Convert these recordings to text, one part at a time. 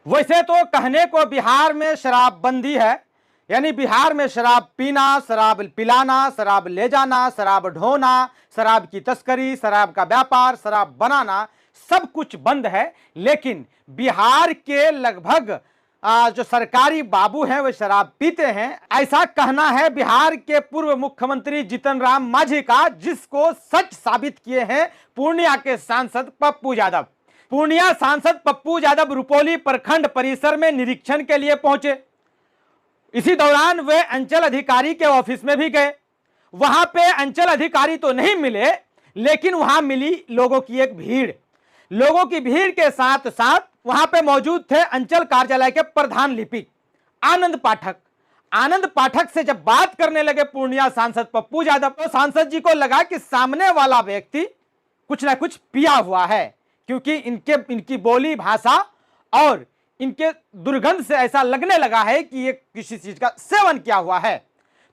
वैसे तो कहने को बिहार में शराबबंदी है, यानी बिहार में शराब पीना, शराब पिलाना, शराब ले जाना, शराब ढोना, शराब की तस्करी, शराब का व्यापार, शराब बनाना सब कुछ बंद है। लेकिन बिहार के लगभग जो सरकारी बाबू हैं वे शराब पीते हैं, ऐसा कहना है बिहार के पूर्व मुख्यमंत्री जीतन राम मांझी का, जिसको सच साबित किए हैं पूर्णिया के सांसद पप्पू यादव। पूर्णिया सांसद पप्पू यादव रुपौली प्रखंड परिसर में निरीक्षण के लिए पहुंचे। इसी दौरान वे अंचल अधिकारी के ऑफिस में भी गए। वहां पे अंचल अधिकारी तो नहीं मिले, लेकिन वहां मिली लोगों की एक भीड़। लोगों की भीड़ के साथ साथ वहां पे मौजूद थे अंचल कार्यालय के प्रधान लिपिक आनंद पाठक। आनंद पाठक से जब बात करने लगे पूर्णिया सांसद पप्पू यादव, तो सांसद जी को लगा कि सामने वाला व्यक्ति कुछ ना कुछ पिया हुआ है, क्योंकि इनकी बोली भाषा और इनके दुर्गंध से ऐसा लगने लगा है कि ये किसी चीज का सेवन किया हुआ है।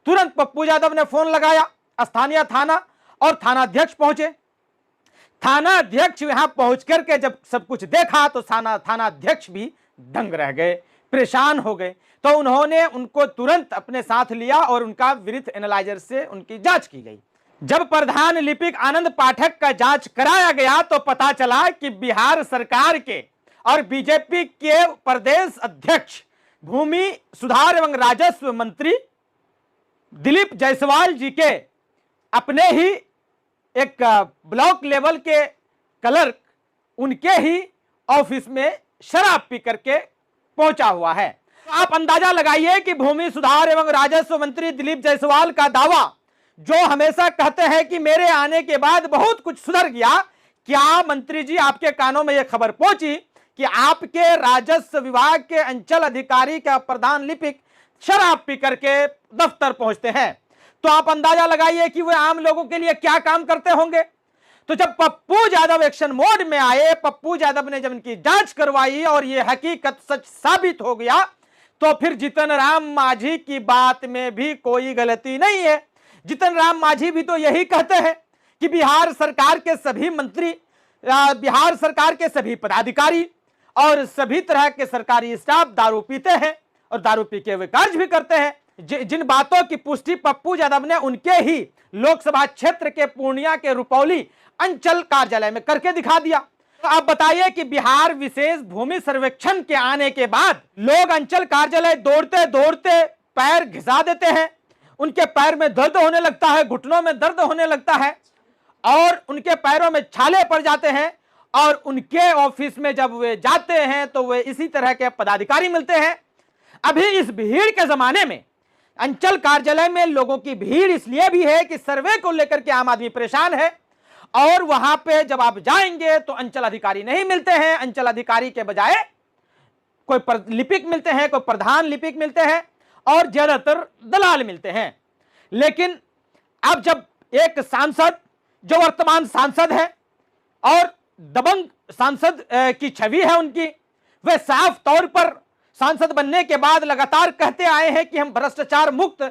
तुरंत पप्पू यादव ने फोन लगाया स्थानीय थाना, और थानाध्यक्ष पहुंचे। थानाध्यक्ष यहां पहुंच करके जब सब कुछ देखा तो थानाध्यक्ष भी दंग रह गए, परेशान हो गए। तो उन्होंने उनको तुरंत अपने साथ लिया और उनका विरुद्ध एनालाइजर से उनकी जांच की गई। जब प्रधान लिपिक आनंद पाठक का जांच कराया गया तो पता चला कि बिहार सरकार के और बीजेपी के प्रदेश अध्यक्ष भूमि सुधार एवं राजस्व मंत्री दिलीप जायसवाल जी के अपने ही एक ब्लॉक लेवल के क्लर्क उनके ही ऑफिस में शराब पी करके पहुंचा हुआ है। आप अंदाजा लगाइए कि भूमि सुधार एवं राजस्व मंत्री दिलीप जायसवाल का दावा, जो हमेशा कहते हैं कि मेरे आने के बाद बहुत कुछ सुधर गया, क्या मंत्री जी आपके कानों में यह खबर पहुंची कि आपके राजस्व विभाग के अंचल अधिकारी का प्रधान लिपिक शराब पी करके दफ्तर पहुंचते हैं? तो आप अंदाजा लगाइए कि वे आम लोगों के लिए क्या काम करते होंगे। तो जब पप्पू यादव एक्शन मोड में आए, पप्पू यादव ने जब इनकी जांच करवाई और यह हकीकत सच साबित हो गया, तो फिर जीतन राम मांझी की बात में भी कोई गलती नहीं है। जीतन राम मांझी भी तो यही कहते हैं कि बिहार सरकार के सभी मंत्री, बिहार सरकार के सभी पदाधिकारी और सभी तरह के सरकारी स्टाफ दारू पीते हैं और दारू पी के वे कार्य भी करते हैं। जिन बातों की पुष्टि पप्पू यादव ने उनके ही लोकसभा क्षेत्र के पूर्णिया के रुपौली अंचल कार्यालय में करके दिखा दिया। तो आप बताइए कि बिहार विशेष भूमि सर्वेक्षण के आने के बाद लोग अंचल कार्यालय दौड़ते दौड़ते पैर घिसा देते हैं, उनके पैर में दर्द होने लगता है, घुटनों में दर्द होने लगता है और उनके पैरों में छाले पड़ जाते हैं। और उनके ऑफिस में जब वे जाते हैं तो वे इसी तरह के पदाधिकारी मिलते हैं। अभी इस भीड़ के जमाने में अंचल कार्यालय में लोगों की भीड़ इसलिए भी है कि सर्वे को लेकर के आम आदमी परेशान है, और वहां पे जब आप जाएंगे तो अंचल अधिकारी नहीं मिलते हैं। अंचल अधिकारी के बजाय कोई लिपिक मिलते हैं, कोई प्रधान लिपिक मिलते हैं और ज्यादातर दलाल मिलते हैं। लेकिन अब जब एक सांसद, जो वर्तमान सांसद है और दबंग सांसद की छवि है उनकी, वे साफ तौर पर सांसद बनने के बाद लगातार कहते आए हैं कि हम भ्रष्टाचार मुक्त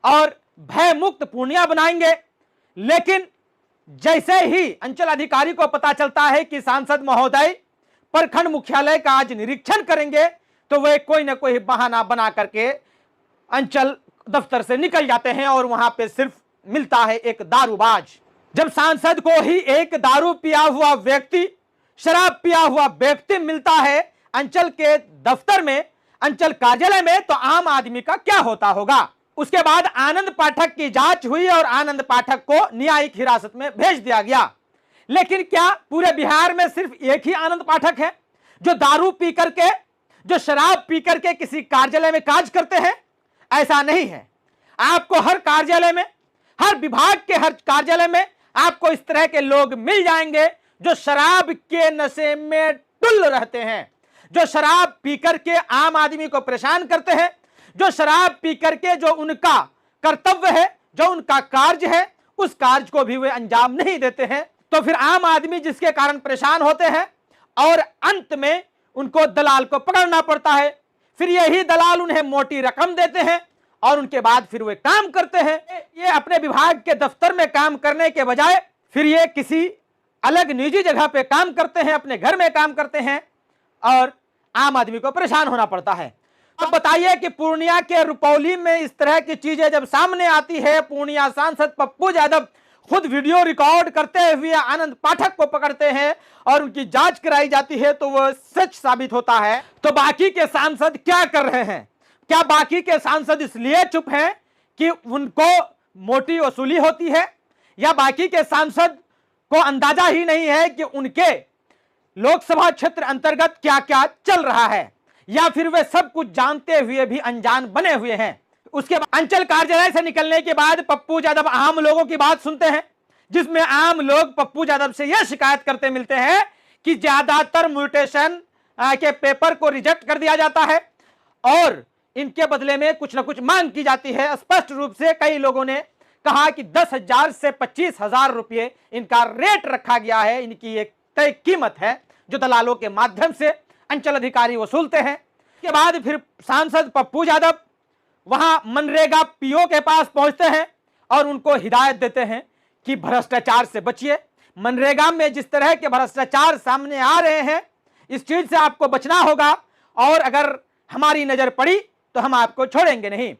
और भय मुक्त पूर्णिया बनाएंगे। लेकिन जैसे ही अंचल अधिकारी को पता चलता है कि सांसद महोदय प्रखंड मुख्यालय का आज निरीक्षण करेंगे, तो वे कोई ना कोई बहाना बना करके अंचल दफ्तर से निकल जाते हैं और वहां पे सिर्फ मिलता है एक दारूबाज। जब सांसद को ही एक दारू पिया हुआ व्यक्ति, शराब पिया हुआ व्यक्ति मिलता है अंचल के दफ्तर में, अंचल कार्यालय में, तो आम आदमी का क्या होता होगा। उसके बाद आनंद पाठक की जांच हुई और आनंद पाठक को न्यायिक हिरासत में भेज दिया गया। लेकिन क्या पूरे बिहार में सिर्फ एक ही आनंद पाठक है जो दारू पी करके, जो शराब पी करके किसी कार्यालय में कार्य करते हैं? ऐसा नहीं है। आपको हर कार्यालय में, हर विभाग के हर कार्यालय में आपको इस तरह के लोग मिल जाएंगे जो शराब के नशे में टुल रहते हैं, जो शराब पी करके आम आदमी को परेशान करते हैं, जो शराब पी करके जो उनका कर्तव्य है, जो उनका कार्य है, उस कार्य को भी वे अंजाम नहीं देते हैं। तो फिर आम आदमी जिसके कारण परेशान होते हैं और अंत में उनको दलाल को पकड़ना पड़ता है। फिर यही दलाल उन्हें मोटी रकम देते हैं और उनके बाद फिर वे काम करते हैं। ये अपने विभाग के दफ्तर में काम करने के बजाय फिर ये किसी अलग निजी जगह पे काम करते हैं, अपने घर में काम करते हैं और आम आदमी को परेशान होना पड़ता है। अब बताइए कि पूर्णिया के रुपौली में इस तरह की चीजें जब सामने आती है, पूर्णिया सांसद पप्पू यादव खुद वीडियो रिकॉर्ड करते हुए आनंद पाठक को पकड़ते हैं और उनकी जांच कराई जाती है तो वह सच साबित होता है, तो बाकी के सांसद क्या कर रहे हैं? क्या बाकी के सांसद इसलिए चुप हैं कि उनको मोटी वसूली होती है, या बाकी के सांसद को अंदाजा ही नहीं है कि उनके लोकसभा क्षेत्र अंतर्गत क्या क्या चल रहा है, या फिर वे सब कुछ जानते हुए भी अनजान बने हुए हैं? उसके बाद अंचल कार्यालय से निकलने के बाद पप्पू यादव आम लोगों की बात सुनते हैं, जिसमें आम लोग पप्पू यादव से यह शिकायत करते मिलते हैं कि ज्यादातर म्यूटेशन के पेपर को रिजेक्ट कर दिया जाता है और इनके बदले में कुछ ना कुछ मांग की जाती है। स्पष्ट रूप से कई लोगों ने कहा कि 10,000 से 25,000 रुपये इनका रेट रखा गया है, इनकी एक तय कीमत है जो दलालों के माध्यम से अंचल अधिकारी वसूलते हैं। इसके बाद फिर सांसद पप्पू यादव वहां मनरेगा पीओ के पास पहुंचते हैं और उनको हिदायत देते हैं कि भ्रष्टाचार से बचिए। मनरेगा में जिस तरह के भ्रष्टाचार सामने आ रहे हैं, इस चीज से आपको बचना होगा और अगर हमारी नजर पड़ी तो हम आपको छोड़ेंगे नहीं।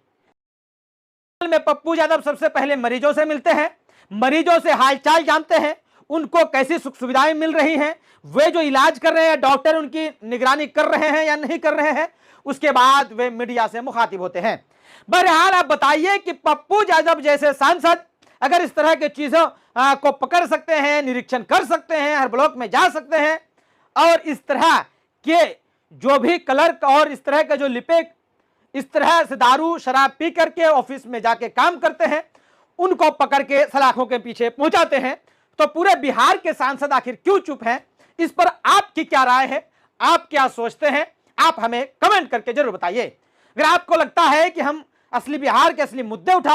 में पप्पू यादव सबसे पहले मरीजों से मिलते हैं, मरीजों से हालचाल जानते हैं, उनको कैसी सुख सुविधाएं मिल रही हैं, वे जो इलाज कर रहे हैं डॉक्टर उनकी निगरानी कर रहे हैं या नहीं कर रहे हैं। उसके बाद वे मीडिया से मुखातिब होते हैं। बहरहाल आप बताइए कि पप्पू यादव जैसे सांसद अगर इस तरह की चीजों को पकड़ सकते हैं, निरीक्षण कर सकते हैं, हर ब्लॉक में जा सकते हैं और इस तरह के जो भी क्लर्क और इस तरह के जो लिपिक इस तरह से दारू शराब पी करके ऑफिस में जाके काम करते हैं, उनको पकड़ के सलाखों के पीछे पहुंचाते हैं, तो पूरे बिहार के सांसद आखिर क्यों चुप हैं? इस पर आपकी क्या राय है? आप क्या सोचते हैं? आप हमें कमेंट करके जरूर बताइए। अगर आपको लगता है कि हम असली बिहार के असली मुद्दे उठा रहे